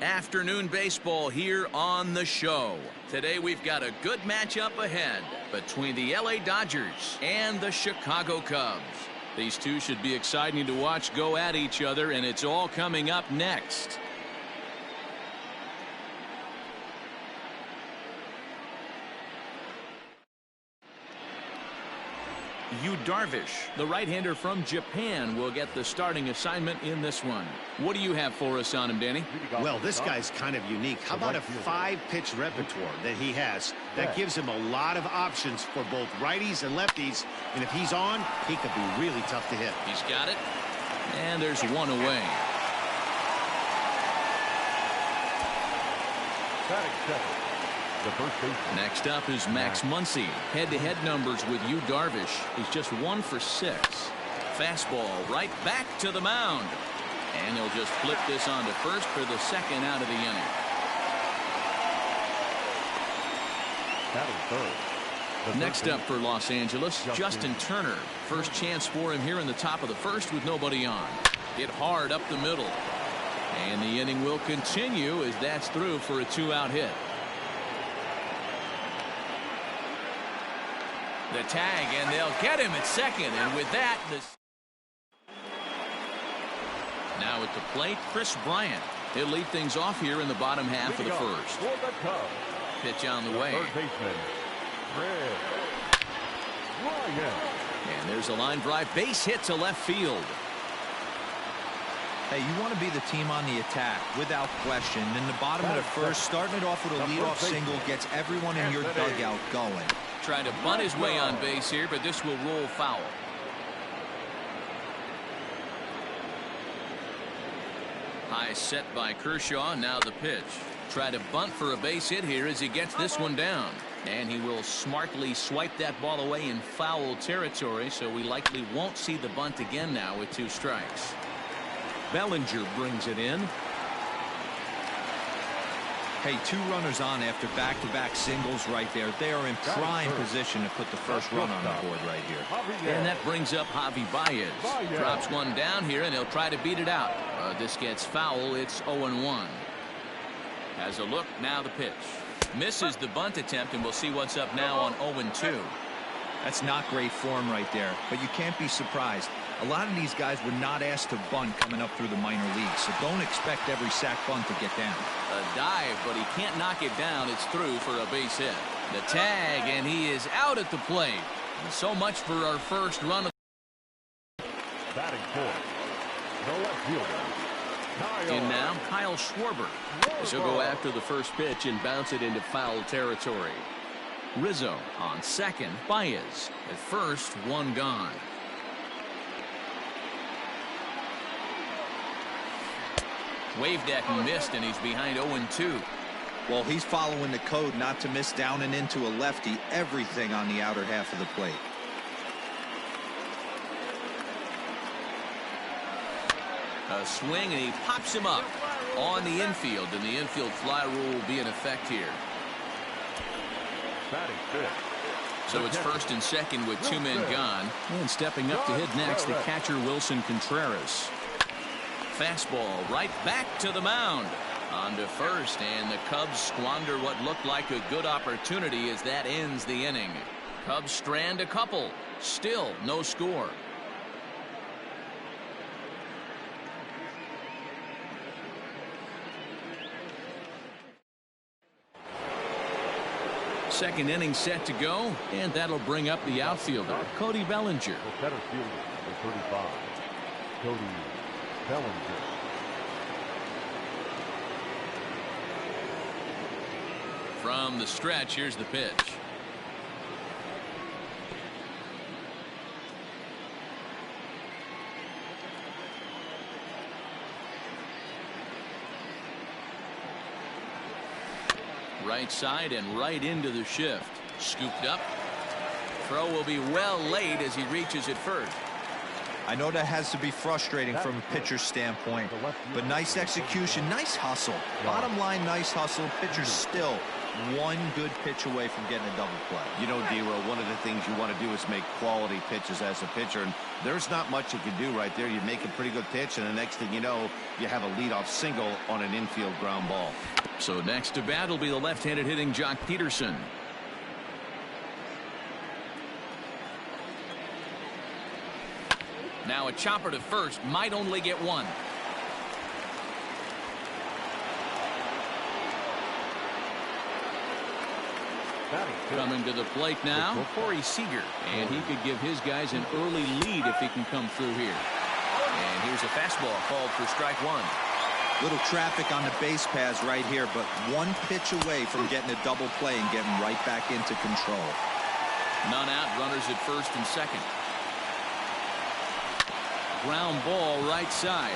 Afternoon baseball here on the show. Today we've got a good matchup ahead between the LA Dodgers and the Chicago Cubs. These two should be exciting to watch go at each other, and it's all coming up next. Yu Darvish, the right-hander from Japan, will get the starting assignment in this one. What do you have for us on him, Danny? Well, this guy's kind of unique. How about a 5-pitch repertoire that he has that gives him a lot of options for both righties and lefties, and if he's on, he could be really tough to hit. He's got it, and there's one away. Next up is Max Muncy. Head-to-head numbers with Yu Darvish. He's just 1 for 6. Fastball right back to the mound. And he'll just flip this on to first for the second out of the inning. Next up for Los Angeles, Justin Turner. First chance for him here in the top of the first with nobody on. Hit hard up the middle. And the inning will continue as that's through for a 2-out hit. The tag, and they'll get him at second, and with that, now at the plate, Chris Bryant. He'll lead things off here in the bottom half of the first. Pitch on the way. And there's a line drive, base hit to left field. Hey, you want to be the team on the attack, without question. In the bottom of the first, starting it off with a leadoff single gets everyone in your dugout going. Trying to bunt his way on base here, but this will roll foul. High set by Kershaw. Now the pitch. Try to bunt for a base hit here as he gets this one down. And he will smartly swipe that ball away in foul territory, so we likely won't see the bunt again now with 2 strikes. Bellinger brings it in. Hey, 2 runners on after back-to-back singles right there. They are in prime position to put the first run on the board right here. And that brings up Javi Baez. Drops one down here, and he'll try to beat it out. This gets foul. It's 0-1. Has a look. Now the pitch. Misses the bunt attempt, and we'll see what's up now on 0-2. That's not great form right there, but you can't be surprised. A lot of these guys were not asked to bunt coming up through the minor leagues, so don't expect every sac bunt to get down. A dive, but he can't knock it down. It's through for a base hit. The tag, and he is out at the plate. And so much for our first run. Batting fourth, the left fielder. In now, Kyle Schwarber. He'll go after the first pitch and bounce it into foul territory. Rizzo on second. Baez at first. 1 gone. Waved at and missed, and he's behind 0-2. Well, he's following the code not to miss down and into a lefty. Everything on the outer half of the plate. A swing, and he pops him up on the infield, and the infield fly rule will be in effect here. So it's first and second with 2 men gone. And stepping up to hit next, the catcher Wilson Contreras. Fastball right back to the mound. On to first, and the Cubs squander what looked like a good opportunity as that ends the inning. Cubs strand a couple. Still no score. Second inning set to go, and that'll bring up the outfielder, Cody Bellinger. The center fielder, number 35, Cody Bellinger. From the stretch, here's the pitch. Right side and right into the shift. Scooped up. Throw will be well laid as he reaches it first. I know that has to be frustrating from a pitcher's standpoint, but nice execution, nice hustle. Bottom line, nice hustle. Pitcher's still one good pitch away from getting a double play. You know, D-Row, one of the things you want to do is make quality pitches as a pitcher, and there's not much you can do right there. You make a pretty good pitch, and the next thing you know, you have a leadoff single on an infield ground ball. So next to bat will be the left-handed hitting Jock Peterson. Now a chopper to first, might only get one. Coming to the plate now, Corey Seager, and he could give his guys an early lead if he can come through here. And here's a fastball called for strike one. Little traffic on the base paths right here, but one pitch away from getting a double play and getting right back into control. None out, runners at first and second. Ground ball right side.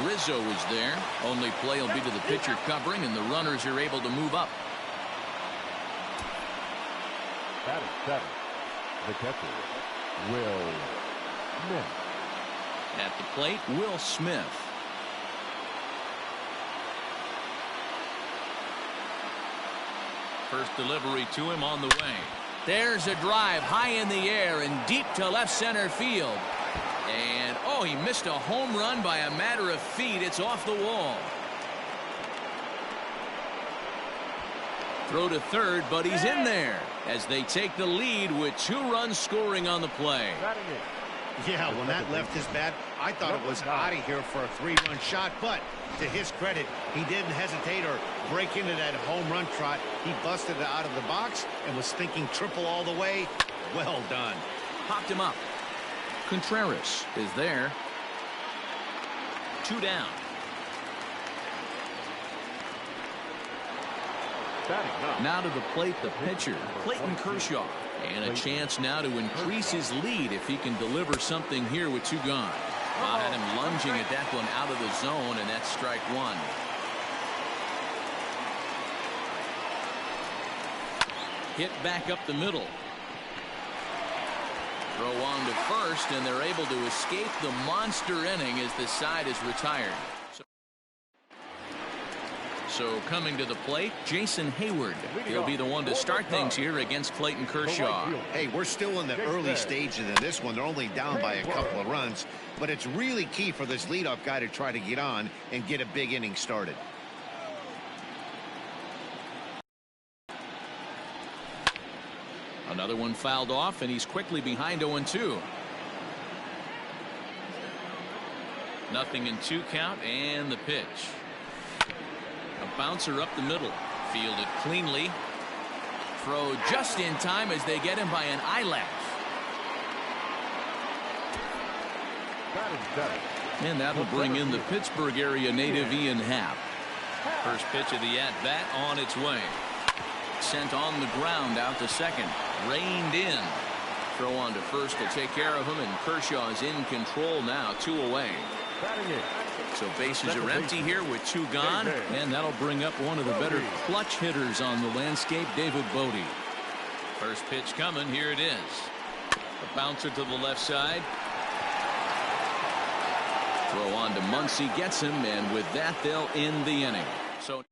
Rizzo is there. Only play will be to the pitcher covering, and the runners are able to move up. Batting seven, the catcher, Will Smith. At the plate, Will Smith. First delivery to him on the way. There's a drive high in the air and deep to left center field. And, oh, he missed a home run by a matter of feet. It's off the wall. Throw to third, but he's in there as they take the lead with 2 runs scoring on the play. Yeah, when that left his bat, I thought it was out of here for a 3-run shot, but to his credit, he didn't hesitate or break into that home run trot. He busted it out of the box and was thinking triple all the way. Well done. Popped him up. Contreras is there. 2 down. Now to the plate, the pitcher, Clayton Kershaw. And a chance now to increase his lead if he can deliver something here with 2 gone. Well, had him lunging at that one out of the zone, and that's strike one. Hit back up the middle. Throw on to first, and they're able to escape the monster inning as the side is retired. So coming to the plate, Jason Hayward. He'll be the one to start things here against Clayton Kershaw. Hey, we're still in the early stages of this one. They're only down by a couple of runs, but it's really key for this leadoff guy to try to get on and get a big inning started. Another one fouled off, and he's quickly behind 0-2. Nothing in 2 count, and the pitch. A bouncer up the middle. Fielded cleanly. Throw just in time as they get him by an eyelash. And that'll bring in the Pittsburgh area native Ian Happ. First pitch of the at-bat on its way. Sent on the ground out to second. Reined in. Throw on to first to take care of him, and Kershaw is in control now. 2 away. So bases are empty here with 2 gone, and that'll bring up one of the better clutch hitters on the landscape, David Bodie. First pitch coming. Here it is. A bouncer to the left side. Throw on to Muncy, gets him, and with that they'll end the inning. So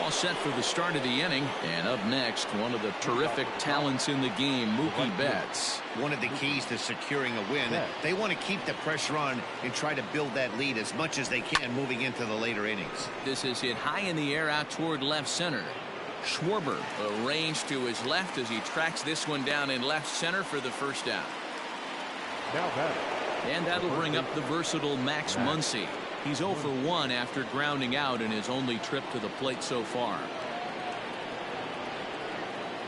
all set for the start of the inning, and up next, one of the terrific talents in the game, Mookie Betts. One of the keys to securing a win, they want to keep the pressure on and try to build that lead as much as they can moving into the later innings. This is hit high in the air out toward left center. Schwarber arranged to his left as he tracks this one down in left center for the first out. And that'll bring up the versatile Max Muncy. He's 0 for 1 after grounding out in his only trip to the plate so far.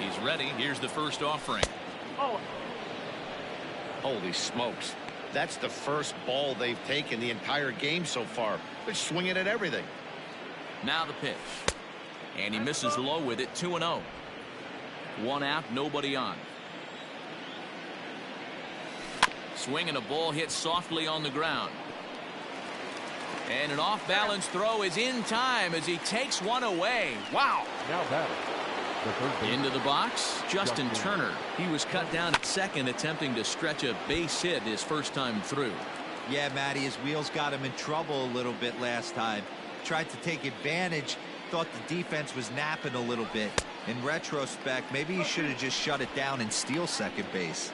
He's ready. Here's the first offering. Holy smokes. That's the first ball they've taken the entire game so far. They're swinging at everything. Now the pitch. And he misses low with it. 2-0. 1 out, nobody on. Swing and a ball hit softly on the ground. And an off-balance throw is in time as he takes one away. Wow. Into the box, Justin Turner. He was cut down at second, attempting to stretch a base hit his first time through. Yeah, Matty, his wheels got him in trouble a little bit last time. Tried to take advantage, thought the defense was napping a little bit. In retrospect, maybe he should have just shut it down and steal second base.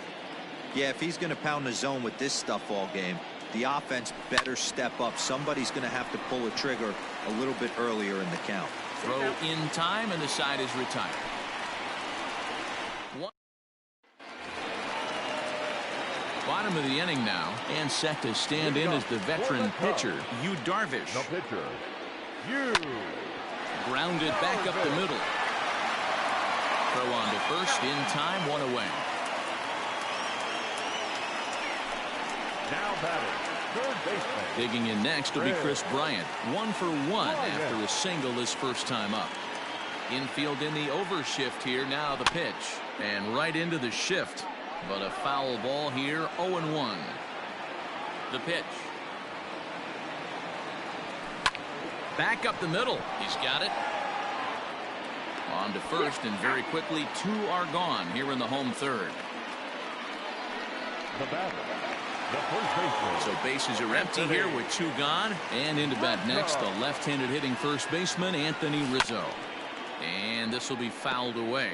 Yeah, if he's going to pound the zone with this stuff all game, the offense better step up. Somebody's going to have to pull a trigger a little bit earlier in the count. Throw in time, and the side is retired. Bottom of the inning now, and set to stand in as the veteran pitcher, Yu Darvish. The pitcher, Yu. Grounded back up the middle. Throw on to first, in time, one away. Now batting, third baseman. Digging in next will be Chris Bryant. 1 for 1 after a single his first time up. Infield in the overshift here. Now the pitch. And right into the shift. But a foul ball here, 0-1. The pitch. Back up the middle. He's got it. On to first, and very quickly 2 are gone here in the home third. The batter, the first baseman. So bases are empty here with 2 gone. And into bat next, the left-handed hitting first baseman, Anthony Rizzo. And this will be fouled away.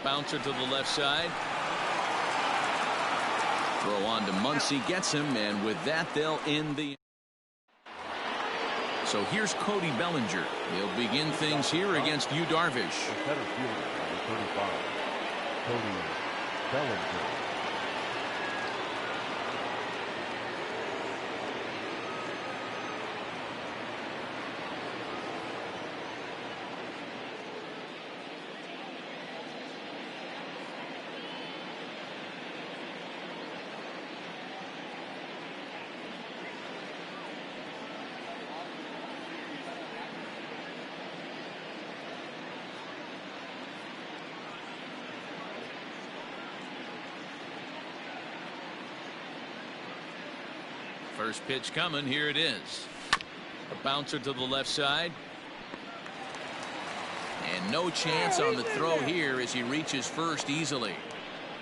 Bouncer to the left side. Throw on to Muncy, gets him, and with that they'll end the. So here's Cody Bellinger. He'll begin things here against Yu Darvish. The center fielder, number 35, Cody Bellinger. First pitch coming. Here it is. A bouncer to the left side. And no chance on the throw here as he reaches first easily.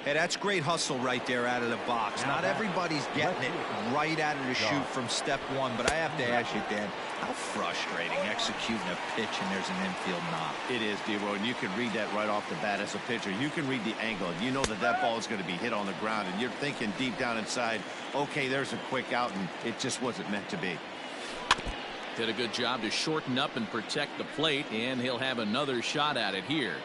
Hey, that's great hustle right there out of the box. Not everybody's getting it right out of the chute from step one, but I have to ask you, Dan, how frustrating executing a pitch and there's an infield knock. It is, D-Roy, and you can read that right off the bat as a pitcher. You can read the angle. You know that that ball is going to be hit on the ground, and you're thinking deep down inside, okay, there's a quick out, and it just wasn't meant to be. Did a good job to shorten up and protect the plate, and he'll have another shot at it here.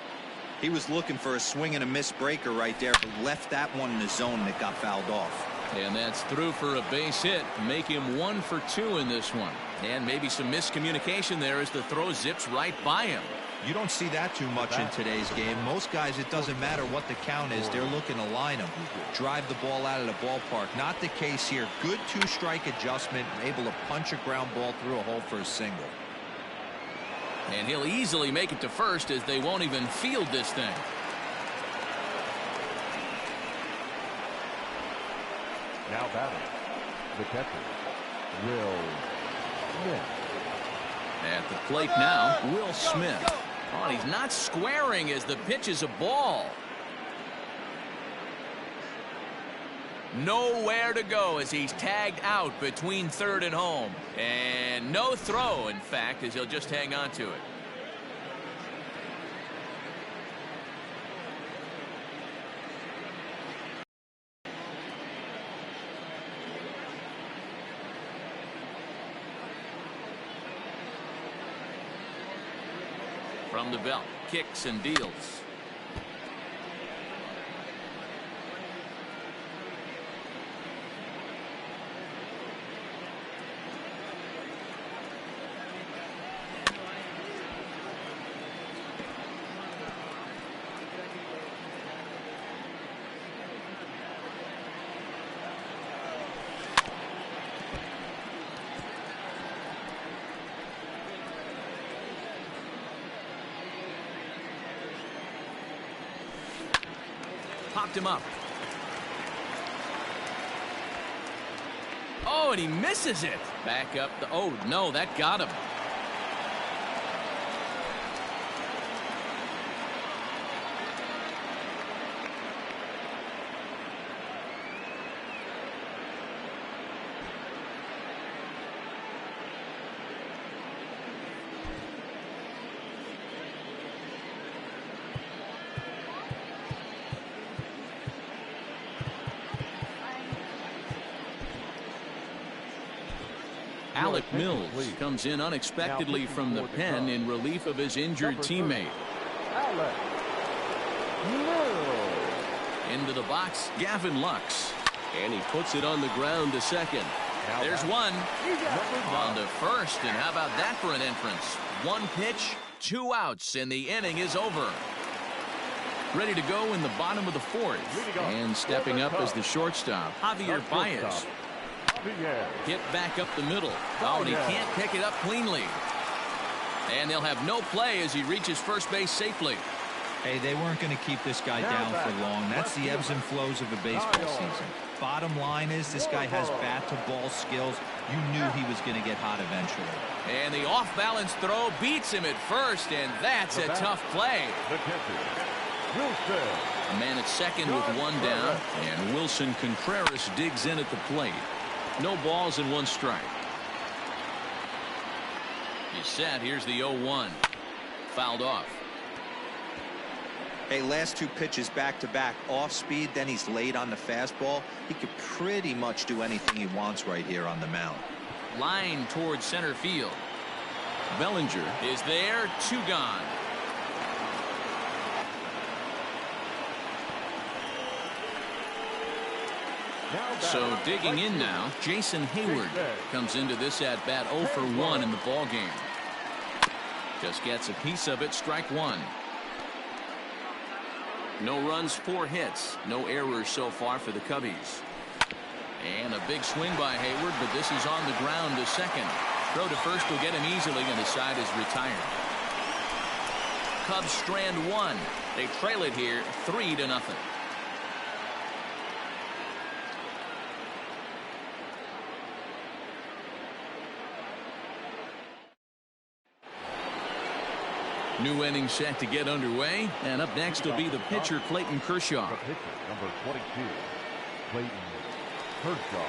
He was looking for a swing and a miss breaker right there, but left that one in the zone that got fouled off. And that's through for a base hit. Make him 1 for 2 in this one. And maybe some miscommunication there as the throw zips right by him. You don't see that too much in today's game. Most guys, it doesn't matter what the count is. They're looking to line them, drive the ball out of the ballpark. Not the case here. Good 2-strike adjustment, able to punch a ground ball through a hole for a single. And he'll easily make it to first as they won't even field this thing. Now batting, the catcher, Will Smith. At the plate now, Will Smith. Oh, and he's not squaring as the pitch is a ball. Nowhere to go as he's tagged out between third and home. And no throw, in fact, as he'll just hang on to it. From the belt, kicks and deals. Popped him up. Oh, and he misses it. Back up. Oh, no, that got him. Alec Mills comes in unexpectedly from the pen in relief of his injured teammate. Alec Mills. Into the box, Gavin Lux. And he puts it on the ground to second. There's one. On to first, and how about that for an entrance? One pitch, 2 outs, and the inning is over. Ready to go in the bottom of the 4th. And stepping up as the shortstop, Javier Baez. Hit back up the middle. Oh, and he can't pick it up cleanly. And they'll have no play as he reaches first base safely. Hey, they weren't going to keep this guy down for long. That's the ebbs and flows of a baseball season. Bottom line is this guy has bat-to-ball skills. You knew he was going to get hot eventually. And the off-balance throw beats him at first, and that's a tough play. A man at second with one down, and Wilson Contreras digs in at the plate. No balls and 1 strike. He's set. Here's the 0-1. Fouled off. Hey, last 2 pitches back-to-back off speed, then he's late on the fastball. He could pretty much do anything he wants right here on the mound. Line towards center field. Bellinger is there. 2 gone. So digging in now, Jason Hayward comes into this at-bat 0 for 1 in the ball game. Just gets a piece of it, strike 1. No runs, 4 hits. No errors so far for the Cubbies. And a big swing by Hayward, but this is on the ground to second. Throw to first will get him easily, and the side is retired. Cubs strand 1. They trail it here 3-0. New inning set to get underway, and up next will be the pitcher Clayton Kershaw. The pitcher, number 22, Clayton Kershaw.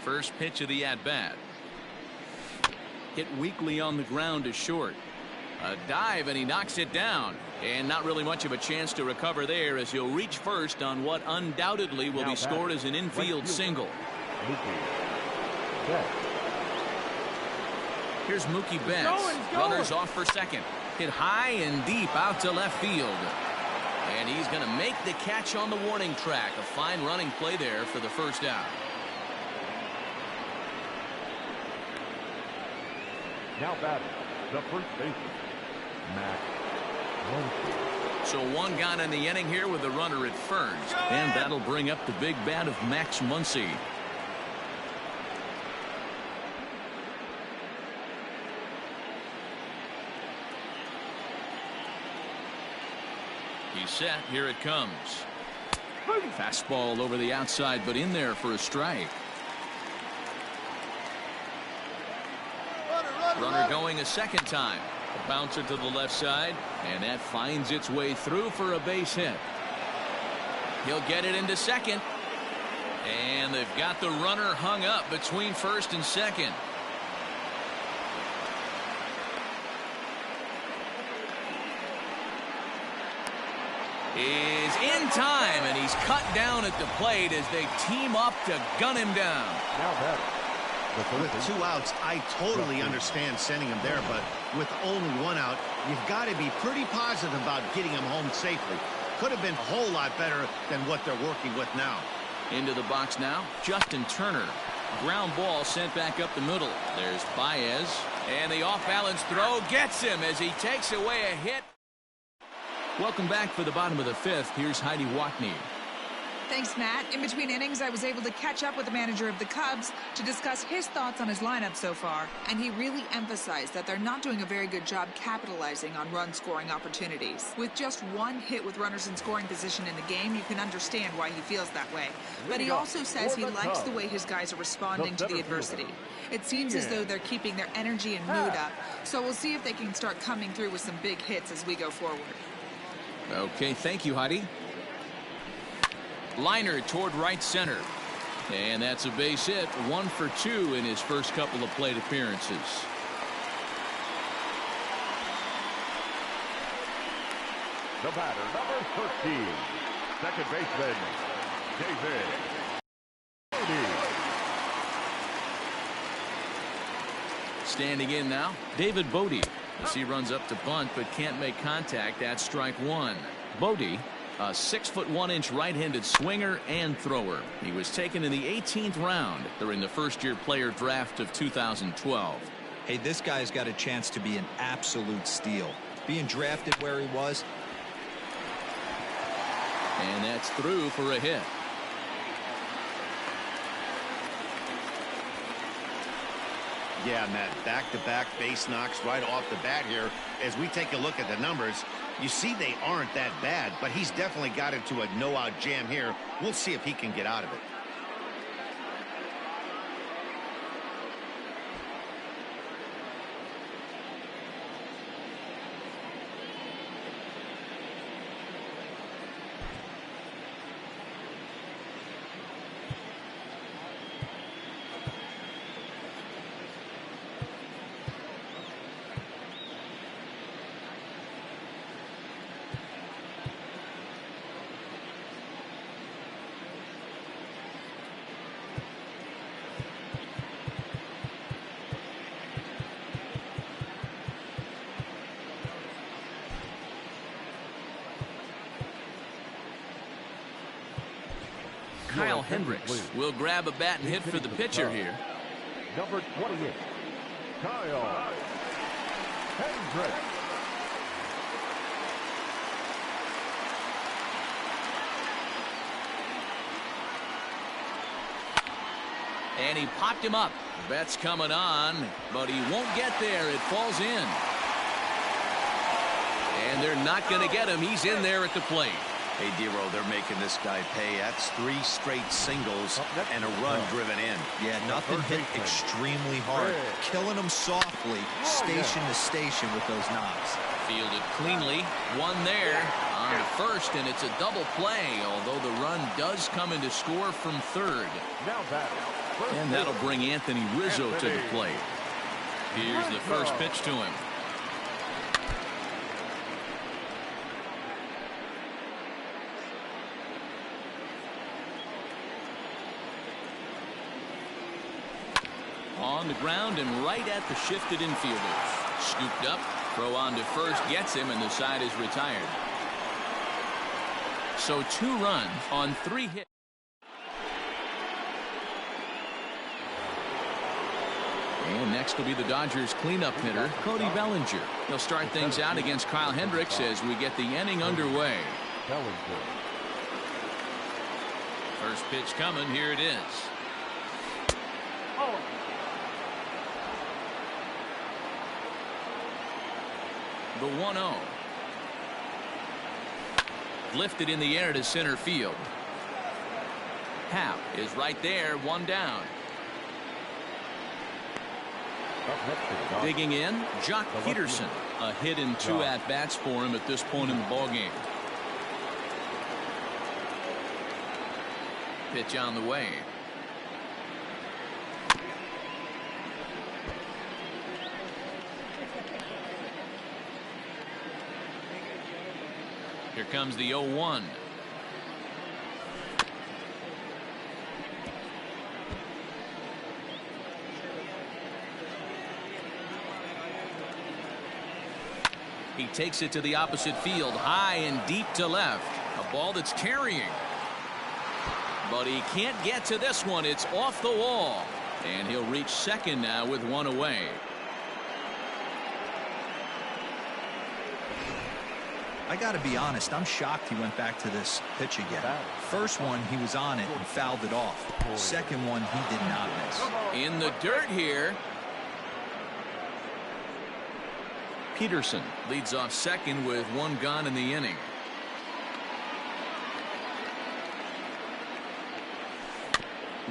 First pitch of the at-bat. Hit weakly on the ground to short. A dive, and he knocks it down. And not really much of a chance to recover there, as he'll reach first on what undoubtedly will be scored as an infield single. Here's Mookie Betts. Runners off for second. Hit high and deep out to left field. And he's going to make the catch on the warning track. A fine running play there for the first out. Now batting, the first baseman, Max Muncy. So 1 gone in the inning here with a runner at first. And that'll bring up the big bat of Max Muncy. He's set. Here it comes. Fastball over the outside, but in there for a strike. Runner going a second time. A bouncer to the left side, and that finds its way through for a base hit. He'll get it into second. And they've got the runner hung up between first and second. Is in time, and he's cut down at the plate as they team up to gun him down. Now better. With 2 outs, I totally understand sending him there, but with only 1 out, you've got to be pretty positive about getting him home safely. Could have been a whole lot better than what they're working with now. Into the box now, Justin Turner. Ground ball sent back up the middle. There's Baez, and the off-balance throw gets him as he takes away a hit. Welcome back for the bottom of the 5th. Here's Heidi Watney. Thanks, Matt. In between innings, I was able to catch up with the manager of the Cubs to discuss his thoughts on his lineup so far, and he really emphasized that they're not doing a very good job capitalizing on run-scoring opportunities. With just 1 hit with runners in scoring position in the game, you can understand why he feels that way. But he also says he likes the way his guys are responding to the adversity. It seems as though they're keeping their energy and mood up, so we'll see if they can start coming through with some big hits as we go forward. Okay, thank you, Heidi. Liner toward right center. And that's a base hit. 1 for 2 in his first couple of plate appearances. The batter, number 13, second baseman, David Bodie. Standing in now, David Bodie. As he runs up to bunt but can't make contact. That's strike 1. Bodie, a 6'1" right-handed swinger and thrower. He was taken in the 18th round during the first-year player draft of 2012. Hey, this guy's got a chance to be an absolute steal. Being drafted where he was. And that's through for a hit. Yeah, Matt, back-to-back base knocks right off the bat here. As we take a look at the numbers, you see they aren't that bad, but he's definitely got into a no-out jam here. We'll see if he can get out of it. Kyle Hendricks will grab a bat and hit for the pitcher here. Number 28, Kyle Hendricks. And he popped him up. Bet's coming on, but he won't get there. It falls in. And they're not going to get him. He's in there at the plate. Hey, Dero, they're making this guy pay. That's 3 straight singles and a run driven in. Yeah, nothing hit extremely hard. Killing him softly, station to station with those knocks. Fielded cleanly. One there on to first, and it's a double play, although the run does come in to score from third. Now batter. And that'll bring Anthony Rizzo to the plate. Here's the first pitch to him. On the ground and right at the shifted infielders. Scooped up, throw on to first, gets him, and the side is retired. So 2 runs on 3 hits. And next will be the Dodgers cleanup hitter, Cody Bellinger. He'll start things out against Kyle Hendricks as we get the inning underway. First pitch coming, here it is. The 1-0. Lifted in the air to center field. Happ is right there, one down. Digging in, Jock Peterson. A hit in 2 at-bats for him at this point in the ballgame. Pitch on the way. Here comes the 0-1. He takes it to the opposite field, high and deep to left. A ball that's carrying. But he can't get to this one. It's off the wall. And he'll reach second now with one away. I got to be honest, I'm shocked he went back to this pitch again. First one, he was on it and fouled it off. Second one, he did not miss. In the dirt here. Peterson leads off second with one gone in the inning.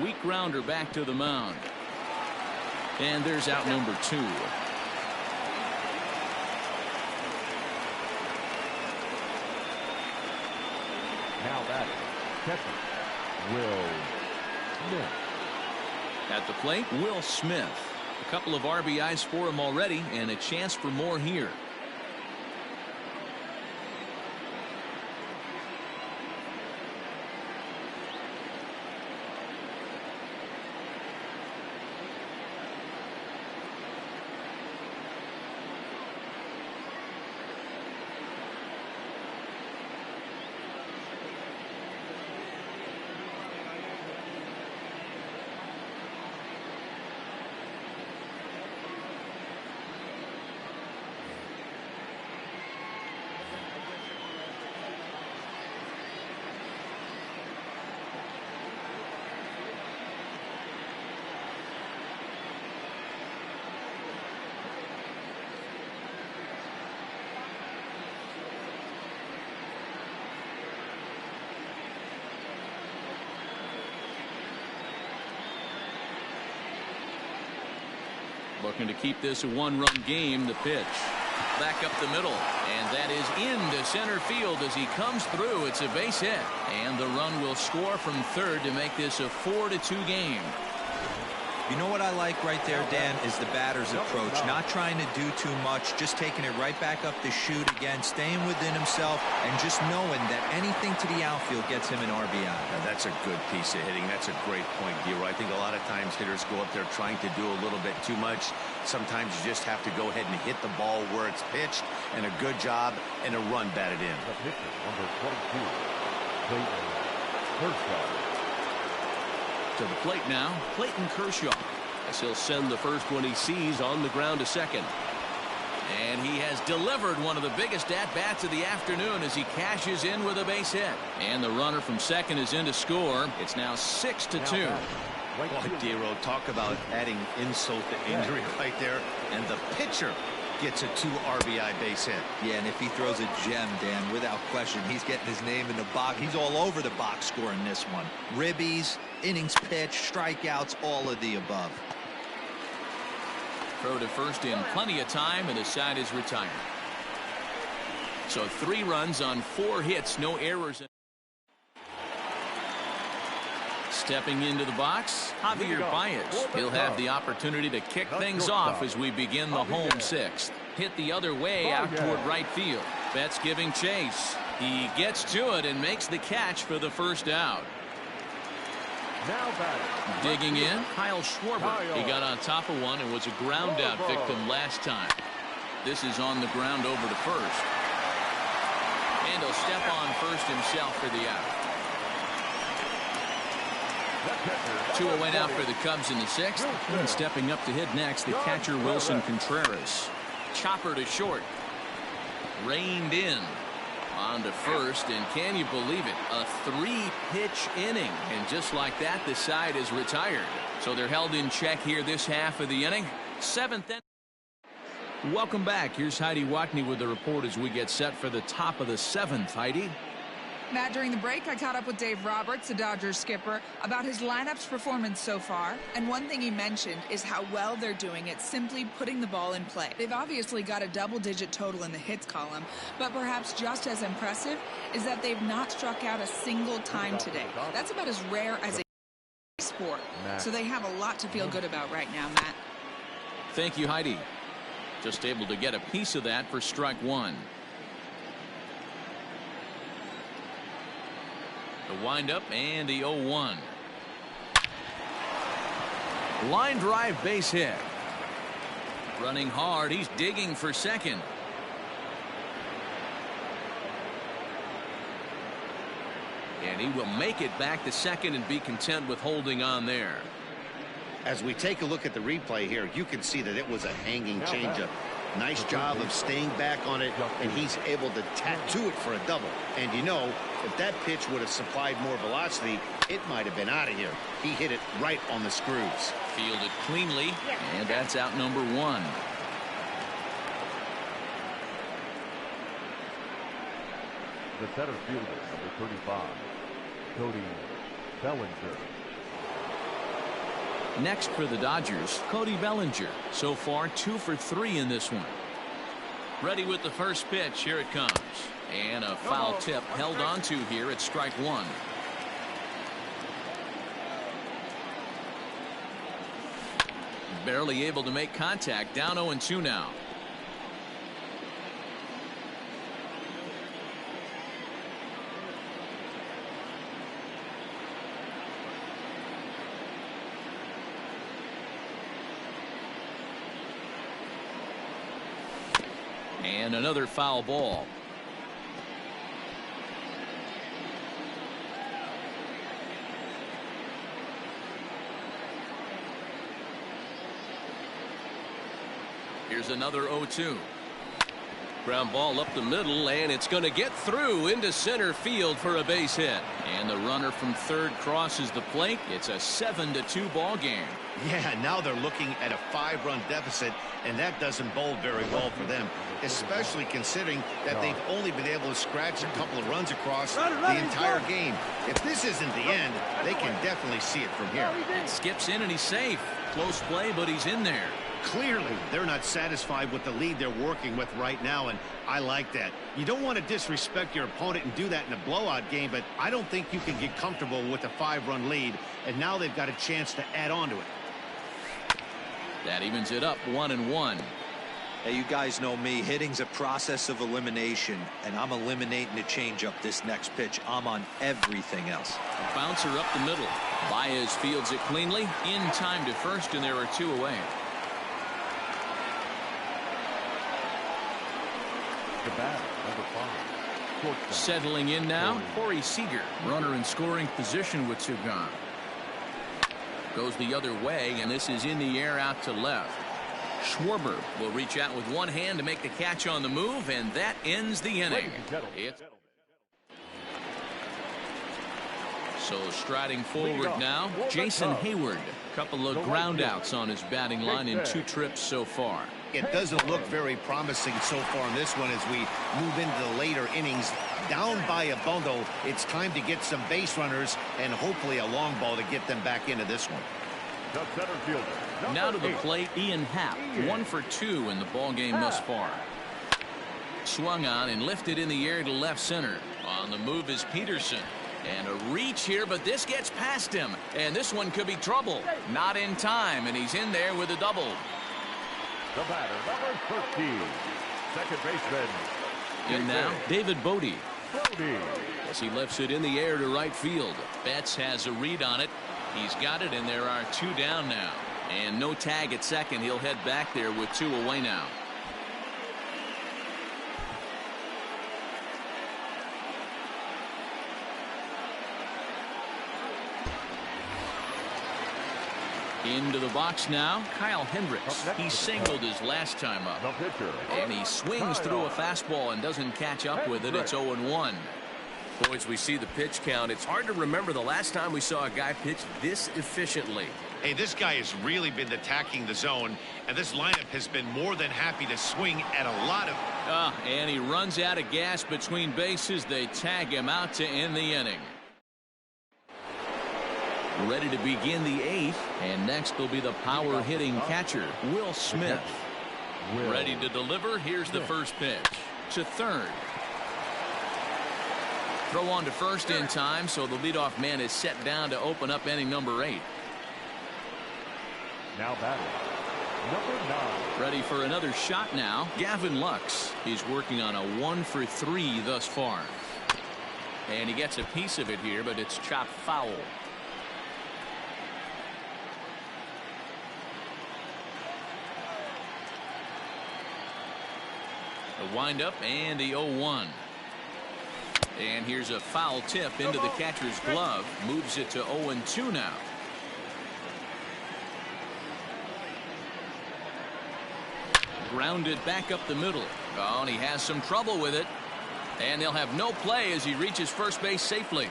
Weak grounder back to the mound. And there's out number 2. Now batting, catcher, Will Smith. At the plate, Will Smith. A couple of RBIs for him already, and a chance for more here. Looking to keep this a one-run game. The pitch back up the middle, and that is into center field as he comes through. It's a base hit, and the run will score from third to make this a 4-2 game. You know what I like right there, Dan, is the batter's approach. Not trying to do too much, just taking it right back up the chute again, staying within himself, and just knowing that anything to the outfield gets him an RBI. Now, that's a good piece of hitting. That's a great point, Giro. I think a lot of times hitters go up there trying to do a little bit too much. Sometimes you just have to go ahead and hit the ball where it's pitched, and a good job, and a run batted in. The pitcher, number 22, Clayton Kershaw. To the plate now, Clayton Kershaw, as he'll send the first one he sees on the ground to second. And he has delivered one of the biggest at-bats of the afternoon as he cashes in with a base hit. And the runner from second is in to score. It's now 6-2. Boy, Giro, talk about adding insult to injury right there. And the pitcher gets a 2 RBI base hit. Yeah, and if he throws a gem, Dan, without question, he's getting his name in the box. He's all over the box scoring this one. Ribbies, innings pitched, strikeouts, all of the above. Throw to first in plenty of time, and the side is retired. So 3 runs on 4 hits, no errors. Stepping into the box, Javier Baez. He'll have the opportunity to kick things off as we begin the home 6th. Hit the other way out toward right field. Betts giving chase. He gets to it and makes the catch for the first out. Now batting, Digging in, Kyle Schwarber. He got on top of one and was a ground out victim last time. This is on the ground over to first. And he'll step on first himself for the out. 2 away now for the Cubs in the 6th. And stepping up to hit next, the catcher Wilson Contreras. Chopper to short. Reined in. On to first, and can you believe it? A 3-pitch inning. And just like that, the side is retired. So they're held in check here this half of the inning. 7th inning. Welcome back. Here's Heidi Watney with the report as we get set for the top of the 7th. Heidi. Matt, during the break, I caught up with Dave Roberts, the Dodgers skipper, about his lineup's performance so far. And one thing he mentioned is how well they're doing at simply putting the ball in play. They've obviously got a double-digit total in the hits column, but perhaps just as impressive is that they've not struck out a single time today. That's about as rare as a sport. So they have a lot to feel good about right now, Matt. Thank you, Heidi. Just able to get a piece of that for strike one. The windup and the 0-1. Line drive base hit. Running hard. He's digging for second. And he will make it back to second and be content with holding on there. As we take a look at the replay here, you can see that it was a hanging changeup. Nice job of staying back on it, and he's able to tattoo it for a double. And you know, if that pitch would have supplied more velocity, it might have been out of here. He hit it right on the screws. Fielded cleanly, and that's out number one. The center fielder, number 35, Cody Bellinger. Next for the Dodgers, Cody Bellinger. So far, 2 for 3 in this one. Ready with the first pitch. Here it comes. And a foul tip held onto here at strike one. Barely able to make contact. Down 0-2 now. And another foul ball. Here's another 0-2. Ground ball up the middle, and it's going to get through into center field for a base hit. And the runner from third crosses the plate. It's a 7-2 ball game. Yeah, now they're looking at a 5-run deficit, and that doesn't bode very well for them, especially considering that they've only been able to scratch a couple of runs across the entire game. If this isn't the end, they can definitely see it from here. And skips in, and he's safe. Close play, but he's in there. Clearly, they're not satisfied with the lead they're working with right now, and I like that. You don't want to disrespect your opponent and do that in a blowout game, but I don't think you can get comfortable with a 5-run lead, and now they've got a chance to add on to it. That evens it up 1-1. Hey, you guys know me. Hitting's a process of elimination, and I'm eliminating the changeup this next pitch. I'm on everything else. A bouncer up the middle. Baez fields it cleanly. In time to first, and there are 2 away. The batter, number 5. Shortstop. Settling in now, Corey Seager. Runner in scoring position with 2 gone. Goes the other way, and this is in the air out to left. Schwarber will reach out with one hand to make the catch on the move, and that ends the inning. So striding forward now, Jason Hayward. Couple of groundouts on his batting line in 2 trips so far. It doesn't look very promising so far in this one as we move into the later innings. Down by a bundle, it's time to get some base runners and hopefully a long ball to get them back into this one. The center fielder, now to the plate, Ian Happ. 1 for 2 in the ball game thus far. Swung on and lifted in the air to left center. On the move is Peterson. And a reach here, but this gets past him. And this one could be trouble. Not in time, and he's in there with a double. The batter, number 13, second baseman. In now, David Bodie. As he lifts it in the air to right field. Betts has a read on it. He's got it, and there are 2 down now. And no tag at second. He'll head back there with 2 away now. Into the box now, Kyle Hendricks. He singled his last time up. And he swings through a fastball and doesn't catch up with it. It's 0-1. Boy, as we see the pitch count, it's hard to remember the last time we saw a guy pitch this efficiently. Hey, this guy has really been attacking the zone, and this lineup has been more than happy to swing at a lot of... And he runs out of gas between bases. They tag him out to end the inning. Ready to begin the 8th, and next will be the power hitting catcher, Will Smith. Ready to deliver. Here's the first pitch to third. Throw on to first in time, so the leadoff man is set down to open up inning number 8. Now batting, number 9. Ready for another shot now, Gavin Lux. He's working on a 1-for-3 thus far. And he gets a piece of it here, but it's chopped foul. The windup and the 0-1. And here's a foul tip into the catcher's glove. Moves it to 0-2 now. Grounded back up the middle. Oh, and he has some trouble with it. And they'll have no play as he reaches first base safely.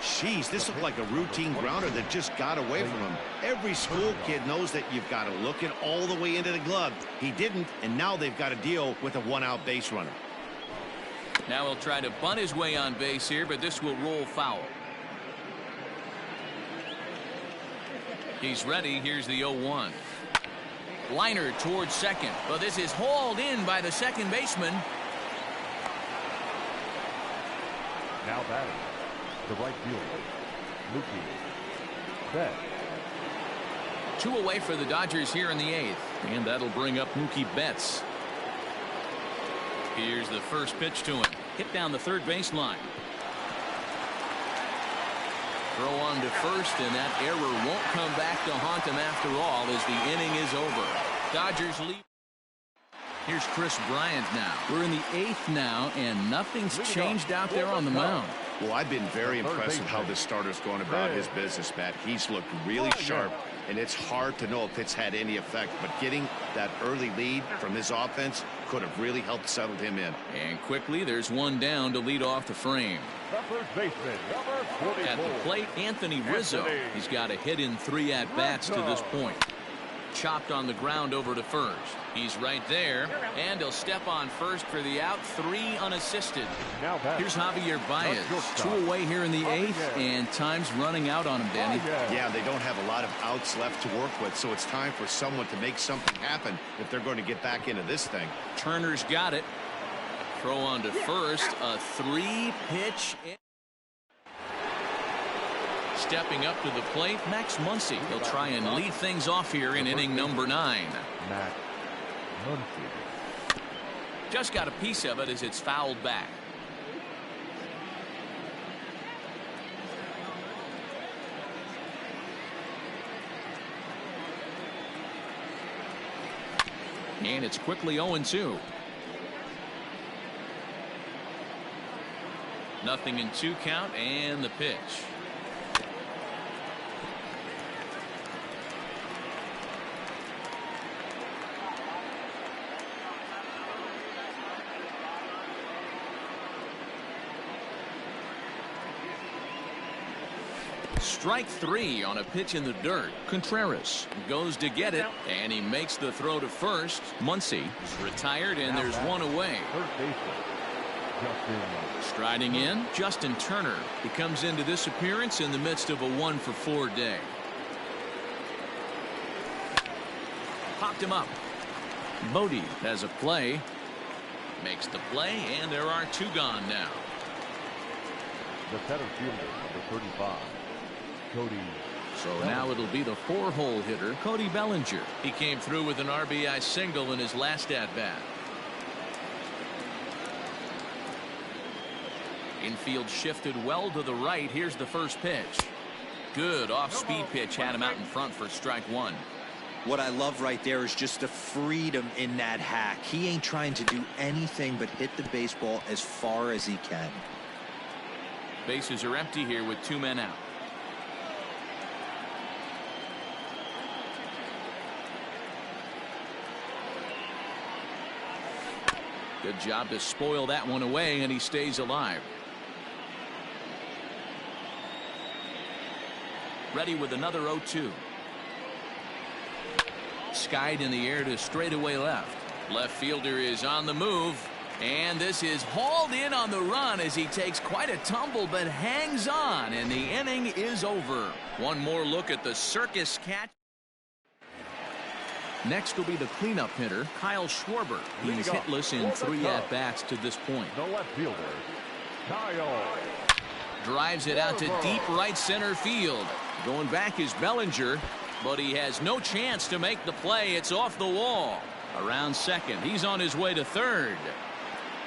Jeez, this looked like a routine grounder that just got away from him. Every school kid knows that you've got to look it all the way into the glove. He didn't, and now they've got to deal with a one-out base runner. Now he'll try to bunt his way on base here, but this will roll foul. He's ready. Here's the 0-1. Liner towards second, but this is hauled in by the second baseman. Now batting, the right fielder, Mookie Betts. 2 away for the Dodgers here in the 8th, and that'll bring up Mookie Betts. Here's the first pitch to him. Hit down the third baseline. Throw on to first, and that error won't come back to haunt him after all as the inning is over. Dodgers lead. Here's Chris Bryant now. We're in the 8th now, and nothing's changed out there on the mound. Well, I've been very impressed with how this starter's going about his business, Matt. He's looked really sharp, and it's hard to know if it's had any effect, but getting that early lead from his offense could have really helped settle him in. And quickly, there's one down to lead off the frame. The first baseman, number 44. At the plate, Anthony Rizzo. He's got a hit in 3 at-bats to this point. Chopped on the ground over to first. He's right there, and he'll step on first for the out. 3 unassisted. Here's Javier Baez. 2 away here in the 8th, and time's running out on him, Danny. Yeah, they don't have a lot of outs left to work with, so it's time for someone to make something happen if they're going to get back into this thing. Turner's got it. Throw on to first. A 3-pitch. Stepping up to the plate, Max Muncy. He'll try and lead things off here in inning number 9. Max Muncy. Just got a piece of it as it's fouled back. And it's quickly 0-2. Nothing in 2 count, and the pitch. Strike 3 on a pitch in the dirt. Contreras goes to get it, and he makes the throw to first. Muncy is retired, and there's one away. Striding in, Justin Turner. He comes into this appearance in the midst of a 1-for-4 day. Popped him up. Bodie has a play. Makes the play, and there are 2 gone now. The center fielder, number 35. Cody. So now it'll be the 4-hole hitter, Cody Bellinger. He came through with an RBI single in his last at-bat. Infield shifted well to the right. Here's the first pitch. Good off-speed pitch had him out in front for strike 1. What I love right there is just the freedom in that hack. He ain't trying to do anything but hit the baseball as far as he can. Bases are empty here with 2 men out. Good job to spoil that one away, and he stays alive. ready with another 0-2. Skied in the air to straightaway left. Left fielder is on the move. And this is hauled in on the run as he takes quite a tumble but hangs on, and the inning is over. One more look at the circus catch. Next will be the cleanup hitter, CarlsJr. He's hitless in 3 at-bats to this point. The left fielder, Kyle. Drives it out to deep right center field. Going back is Bellinger, but he has no chance to make the play. It's off the wall. Around second, he's on his way to third.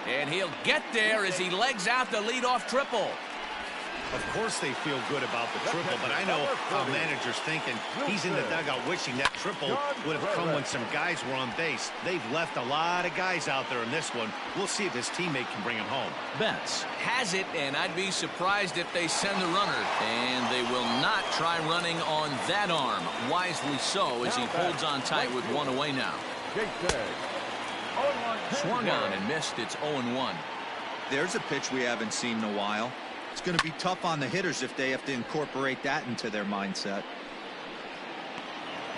And he'll get there as he legs out the leadoff triple. Of course they feel good about the triple, but I know how manager's thinking. He's in the dugout wishing that triple would have come when some guys were on base. They've left a lot of guys out there in this one. We'll see if his teammate can bring him home. Betts has it, and I'd be surprised if they send the runner. And they will not try running on that arm. Wisely so, as he holds on tight with one away now. Swung on and missed. It's 0-1. There's a pitch we haven't seen in a while. It's going to be tough on the hitters if they have to incorporate that into their mindset.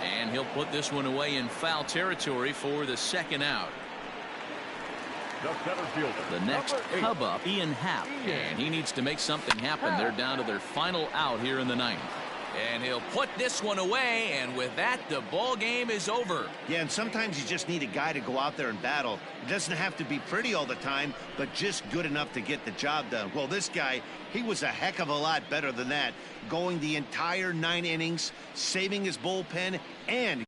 And he'll put this one away in foul territory for the second out. The next Cub up, Ian Happ, and he needs to make something happen. They're down to their final out here in the ninth. And he'll put this one away, and with that, the ball game is over. Yeah, and sometimes you just need a guy to go out there and battle. It doesn't have to be pretty all the time, but just good enough to get the job done. Well, this guy, he was a heck of a lot better than that, going the entire 9 innings, saving his bullpen, and